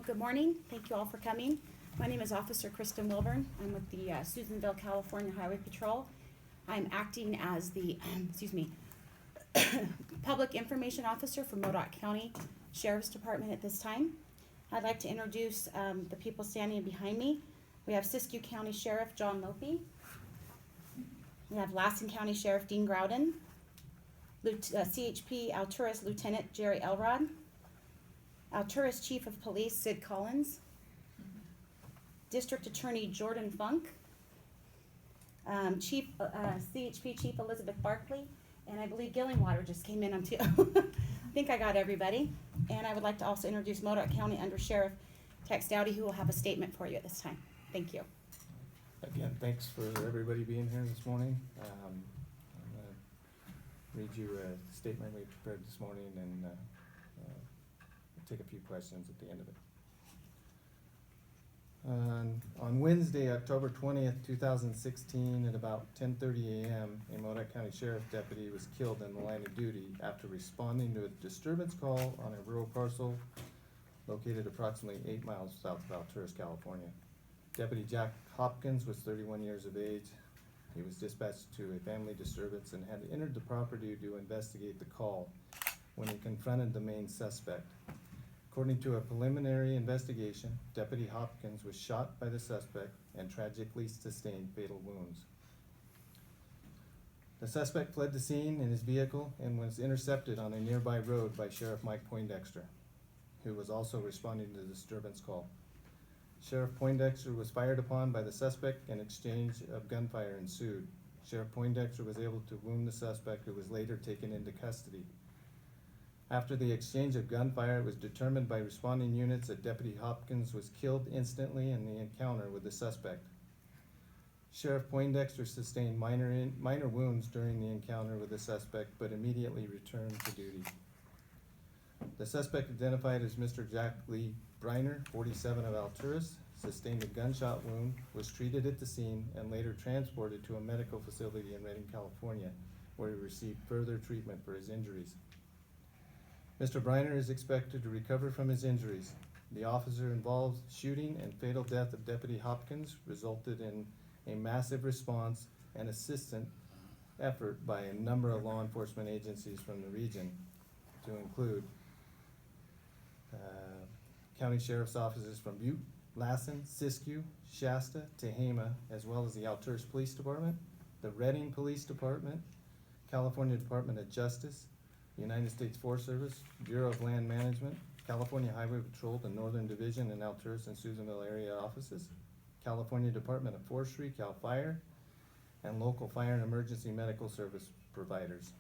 Good morning. Thank you all for coming. My name is Officer Kristen Wilburn. I'm with the Susanville, California Highway Patrol. I'm acting as the, Public Information Officer for Modoc County Sheriff's Department at this time. I'd like to introduce the people standing behind me. We have Siskiyou County Sheriff John Lopey. We have Lassen County Sheriff Dean Grouden. CHP Alturas Lieutenant Jerry Elrod. Alturas Chief of Police Sid Collins. District Attorney Jordan Funk. CHP Chief Elizabeth Barkley. And I believe Gillingwater just came in on too. I think I got everybody. And I would like to also introduce Modoc County Under Sheriff Tex Dowdy, who will have a statement for you at this time. Thank you. Again, thanks for everybody being here this morning. I'm going to read you a statement we prepared this morning and take a few questions at the end of it. On Wednesday, October 20th, 2016, at about 10:30 a.m., a Modoc County Sheriff deputy was killed in the line of duty after responding to a disturbance call on a rural parcel located approximately 8 miles south of Alturas, California. Deputy Jack Hopkins was 31 years of age. He was dispatched to a family disturbance and had entered the property to investigate the call when he confronted the main suspect. According to a preliminary investigation, Deputy Hopkins was shot by the suspect and tragically sustained fatal wounds. The suspect fled the scene in his vehicle and was intercepted on a nearby road by Sheriff Mike Poindexter, who was also responding to the disturbance call. Sheriff Poindexter was fired upon by the suspect and exchange of gunfire ensued. Sheriff Poindexter was able to wound the suspect, who was later taken into custody. After the exchange of gunfire, it was determined by responding units that Deputy Hopkins was killed instantly in the encounter with the suspect. Sheriff Poindexter sustained minor wounds during the encounter with the suspect, but immediately returned to duty. The suspect, identified as Mr. Jack Lee Briner, 47 of Alturas, sustained a gunshot wound, was treated at the scene, and later transported to a medical facility in Redding, California, where he received further treatment for his injuries. Mr. Briner is expected to recover from his injuries. The officer involved shooting and fatal death of Deputy Hopkins resulted in a massive response and assistant effort by a number of law enforcement agencies from the region, to include county sheriff's offices from Butte, Lassen, Siskiyou, Shasta, Tehama, as well as the Alturas Police Department, the Redding Police Department, California Department of Justice, United States Forest Service, Bureau of Land Management, California Highway Patrol, the Northern Division in Alturas and Susanville area offices, California Department of Forestry, CAL FIRE, and local fire and emergency medical service providers.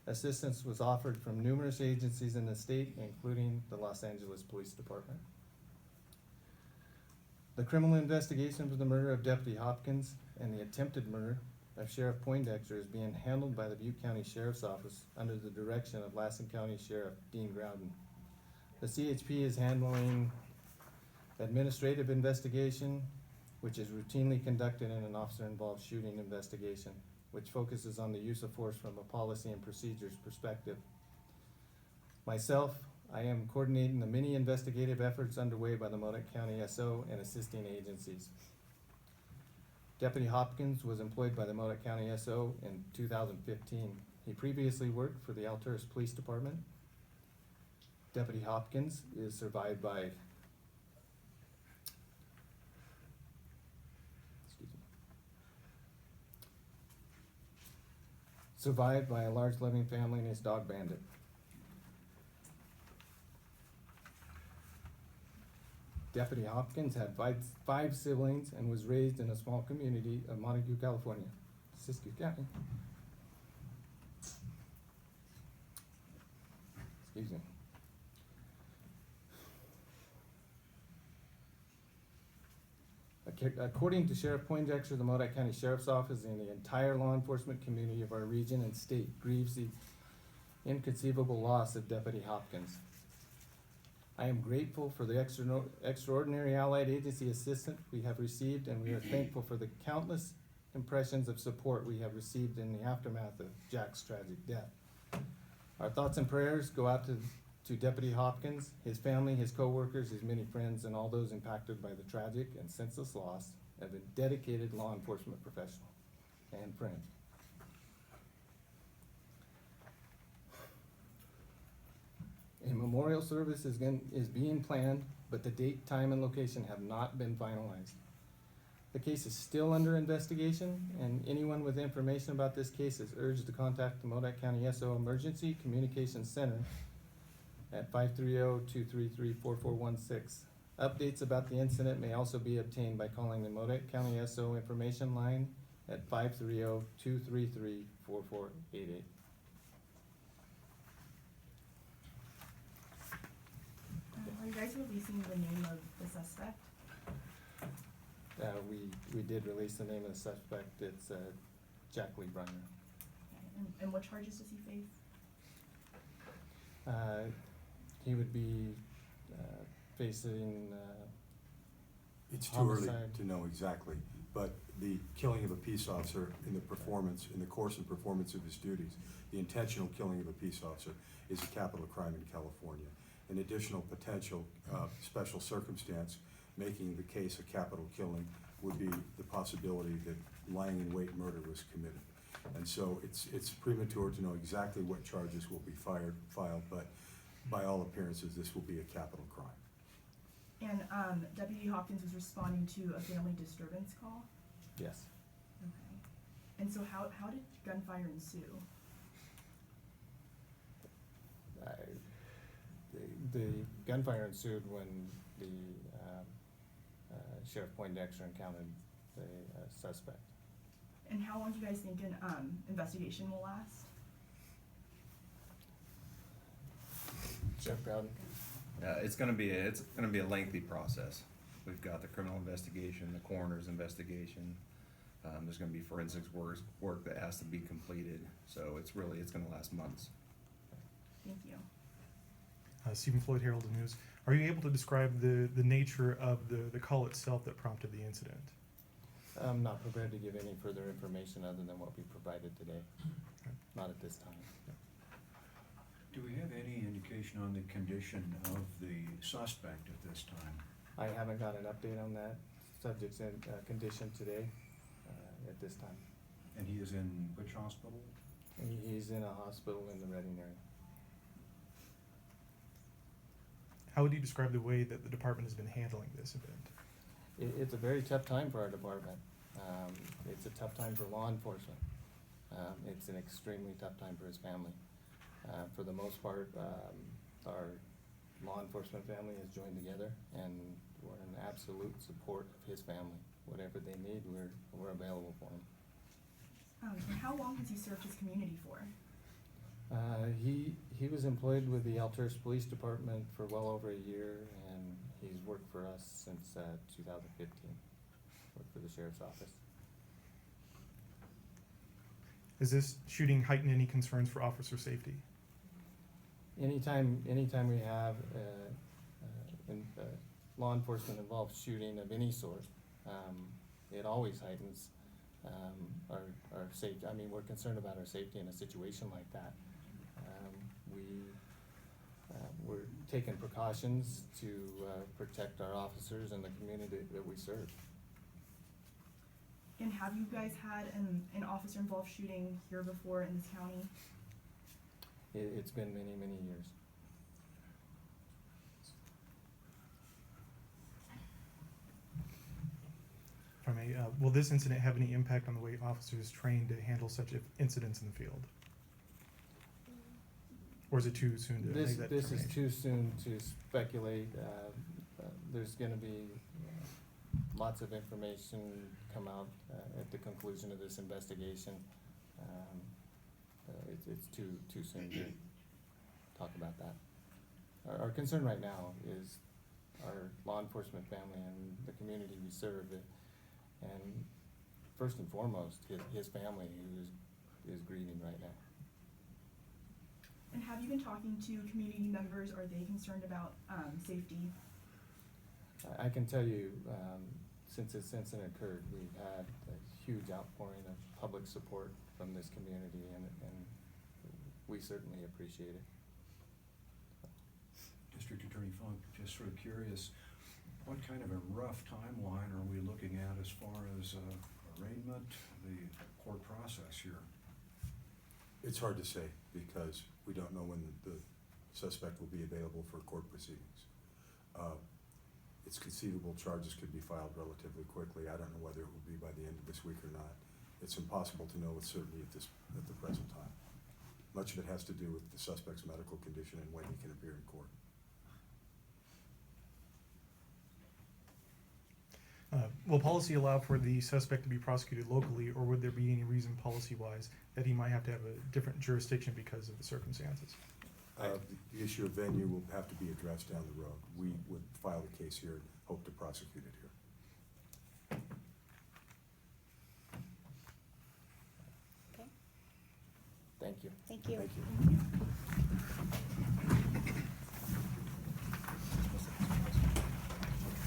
Assistance was offered from numerous agencies in the state, including the Los Angeles Police Department. The criminal investigation for the murder of Deputy Hopkins and the attempted murder of Sheriff Poindexter is being handled by the Butte County Sheriff's Office under the direction of Lassen County Sheriff Dean Grouden. The CHP is handling administrative investigation, which is routinely conducted in an officer-involved shooting investigation, which focuses on the use of force from a policy and procedures perspective. Myself, I am coordinating the many investigative efforts underway by the Modoc County SO and assisting agencies. Deputy Hopkins was employed by the Modoc County SO in 2015. He previously worked for the Alturas Police Department. Deputy Hopkins is survived by a large loving family and his dog Bandit. Deputy Hopkins had five siblings and was raised in a small community of Modoc, California, Siskiyou County. Excuse me. According to Sheriff Poindexter, the Modoc County Sheriff's Office and the entire law enforcement community of our region and state grieves the inconceivable loss of Deputy Hopkins. I am grateful for the extraordinary allied agency assistance we have received, and we are thankful for the countless impressions of support we have received in the aftermath of Jack's tragic death. Our thoughts and prayers go out to to Deputy Hopkins, his family, his coworkers, his many friends, and all those impacted by the tragic and senseless loss of a dedicated law enforcement professional and friend. A memorial service is being planned, but the date, time, and location have not been finalized. The case is still under investigation, and anyone with information about this case is urged to contact the Modoc County SO Emergency Communications Center at 530-233-4416. Updates about the incident may also be obtained by calling the Modoc County SO information line at 530-233-4488. Are you guys releasing the name of the suspect? We did release the name of the suspect. It's Jack Briner. Okay. And what charges does he face? He would be facing It's too early homicide. to know exactly, but the killing of a peace officer in the course and performance of his duties, the intentional killing of a peace officer is a capital crime in California. An additional potential special circumstance making the case a capital killing would be the possibility that lying in wait murder was committed. And so it's premature to know exactly what charges will be filed, but by all appearances, this will be a capital crime. And Deputy Hopkins was responding to a family disturbance call? Yes. Okay. And so how did gunfire ensue? The gunfire ensued when the Sheriff Poindexter encountered the suspect. And how long do you guys think an investigation will last? Sheriff Bowden? It's gonna be a lengthy process. We've got the criminal investigation, the coroner's investigation. There's gonna be forensics work that has to be completed, so it's gonna last months. Thank you. Stephen Floyd, Herald and News. Are you able to describe the nature of the call itself that prompted the incident? I'm not prepared to give any further information other than what we provided today. Not at this time. Do we have any indication on the condition of the suspect at this time? I haven't got an update on that subject's condition today at this time. And he is in which hospital? He's in a hospital in the Reading area. How would you describe the way that the department has been handling this event? It's a very tough time for our department. It's a tough time for law enforcement. It's an extremely tough time for his family. For the most part, our law enforcement family has joined together, and we're in absolute support of his family. Whatever they need, we're available for them. And how long has he served his community for? He was employed with the Alturas Police Department for well over a year, and he's worked for us since 2015. Worked for the sheriff's office. Has this shooting heightened any concerns for officer safety? Anytime we have law enforcement involved shooting of any sort, it always heightens our safety. I mean, we're concerned about our safety in a situation like that. We're taking precautions to protect our officers and the community that we serve. And have you guys had an officer involved shooting here before in this county? It's been many, many years. If I may, will this incident have any impact on the way officers train to handle such incidents in the field? Or is it too soon to make that This is determination? too soon to speculate. There's gonna be lots of information come out at the conclusion of this investigation. It's too soon to talk about that. Our concern right now is our law enforcement family and the community we serve, and first and foremost, his family who is grieving right now. And have you been talking to community members? Are they concerned about safety? I can tell you, since this incident occurred, we've had a huge outpouring of public support from this community, and we certainly appreciate it. District Attorney Funk, just sort of curious, what kind of a rough timeline are we looking at as far as arraignment, the court process here? It's hard to say because we don't know when the suspect will be available for court proceedings. It's conceivable charges could be filed relatively quickly. I don't know whether it will be by the end of this week or not. It's impossible to know with certainty at the present time. Much of it has to do with the suspect's medical condition and when he can appear in court. Will policy allow for the suspect to be prosecuted locally, or would there be any reason policy-wise that he might have to have a different jurisdiction because of the circumstances? The issue of venue will have to be addressed down the road. We would file a case here and hope to prosecute it here. Okay, Thank you. thank you. Thank you.